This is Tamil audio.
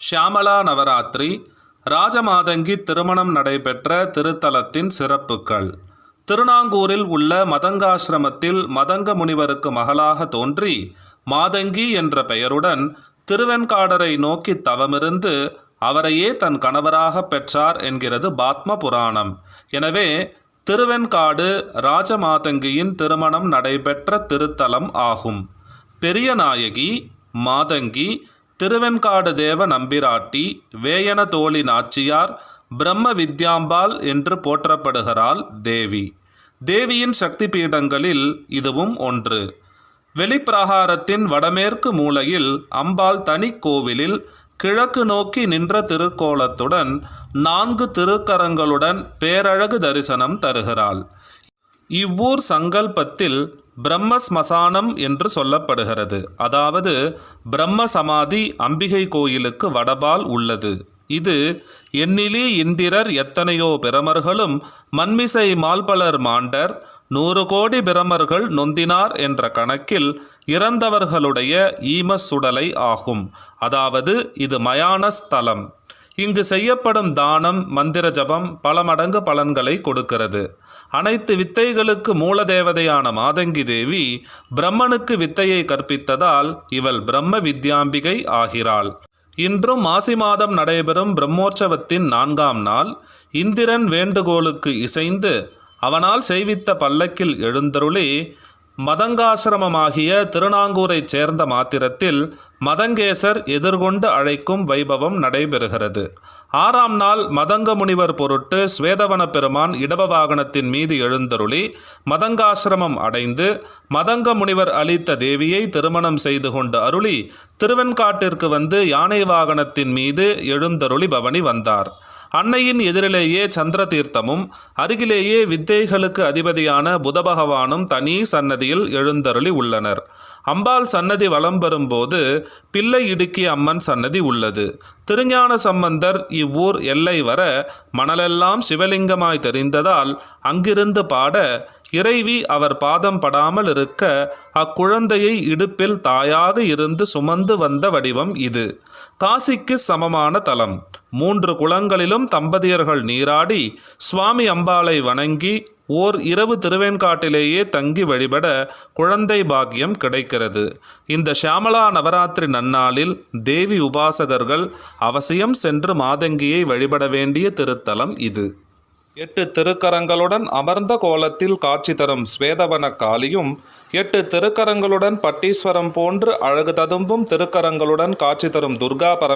ஷியாமளா நவராத்திரி ராஜமாதங்கி திருமணம் நடைபெற்ற திருத்தலத்தின் சிறப்புகள். திருநாங்கூரில் உள்ள மதங்காசிரமத்தில் மதங்க முனிவருக்கு மகளாக தோன்றி மாதங்கி என்ற பெயருடன் திருவெண்காடரை நோக்கி தவமிருந்து அவரையே தன் கணவராக பெற்றார் என்கிறது பாத்ம புராணம். எனவே திருவெண்காடு ராஜமாதங்கியின் திருமணம் நடைபெற்ற திருத்தலம் ஆகும். பெரிய நாயகி மாதங்கி, திருவெண்காடு தேவ நம்பிராட்டி, வேயன தோழி நாச்சியார், பிரம்ம வித்யாம்பாள் என்று போற்றப்படுகிறாள் தேவி. தேவியின் சக்தி பீடங்களில் இதுவும் ஒன்று. வெளிப்பிரகாரத்தின் வடமேற்கு மூலையில் அம்பாள் தனி கோவிலில் கிழக்கு நோக்கி நின்ற திருக்கோலத்துடன் 4 திருக்கரங்களுடன் பேரழகு தரிசனம் தருகிறாள். இவ்வூர் சங்கல்பத்தில் பிரம்ம ஸ்மசானம் என்று சொல்லப்படுகிறது. அதாவது பிரம்ம சமாதி அம்பிகை கோயிலுக்கு வடபால் உள்ளது. இது எண்ணிலி இந்திரர் எத்தனையோ பிரமர்களும் மண்மிசை மால்பலர் மாண்டர் 100 கோடி பிரமர்கள் நொந்தினார் என்ற கணக்கில் இறந்தவர்களுடைய ஈம சுடலை ஆகும். அதாவது இது மயான ஸ்தலம். இங்கு செய்யப்படும் தானம், மந்திர ஜபம் பல மடங்கு பலன்களை கொடுக்கிறது. அனைத்து வித்தைகளுக்கு மூல தேவதையான மாதங்கி தேவி பிரம்மனுக்கு வித்தையை கற்பித்ததால் இவள் பிரம்ம வித்யாம்பிகை ஆகிறாள். இன்றும் மாசி மாதம் நடைபெறும் பிரம்மோற்சவத்தின் 4ஆம் நாள் இந்திரன் வேண்டுகோளுக்கு இசைந்து அவனால் செய்வித்த பல்லக்கில் எழுந்தருளி மதங்காசிரமமாகிய திருநாங்கூரைச் சேர்ந்த மாத்திரத்தில் மதங்கேசர் எதிர்கொண்டு அழைக்கும் வைபவம் நடைபெறுகிறது. 6ஆம் நாள் மதங்க முனிவர் பொருட்டு ஸ்வேதவன பெருமான் இடப வாகனத்தின் மீது எழுந்தருளி மதங்காசிரமம் அடைந்து மதங்க முனிவர் அளித்த தேவியை திருமணம் செய்து கொண்டு அருளி திருவெண்காட்டிற்கு வந்து யானை வாகனத்தின் மீது எழுந்தருளி பவனி வந்தார். அன்னையின் எதிரிலேயே சந்திர தீர்த்தமும் அருகிலேயே வித்தைகளுக்கு அதிபதியான புத பகவானும் தனி சன்னதியில் எழுந்தருளி உள்ளனர். அம்பாள் சன்னதி வலம் வரும்போது பிள்ளை இடுக்கி அம்மன் சன்னதி உள்ளது. திருஞான சம்பந்தர் இவ்வூர் எல்லை வர மணலெல்லாம் சிவலிங்கமாய் தெரிந்ததால் அங்கிருந்து பாட இறைவி அவர் பாதம் படாமல் இருக்க அக்குழந்தையை இடுப்பில் தாயாக இருந்து சுமந்து வந்த வடிவம் இது. காசிக்கு சமமான தலம். 3 குளங்களிலும் தம்பதியர்கள் நீராடி சுவாமி அம்பாளை வணங்கி ஓர் இரவு திருவேண்காட்டிலேயே தங்கி வழிபட குழந்தை பாக்கியம் கிடைக்கிறது. இந்த ஷியாமளா நவராத்திரி நன்னாளில் தேவி உபாசகர்கள் அவசியம் சென்று மாதங்கியை வழிபட வேண்டிய திருத்தலம் இது. 8 திருக்கரங்களுடன் அமர்ந்த கோலத்தில் காட்சி தரும் ஸ்வேதவன காளியும் 8 திருக்கரங்களுடன் பட்டீஸ்வரம் போன்று அழகு ததும்பும் திருக்கரங்களுடன் காட்சி தரும் துர்கா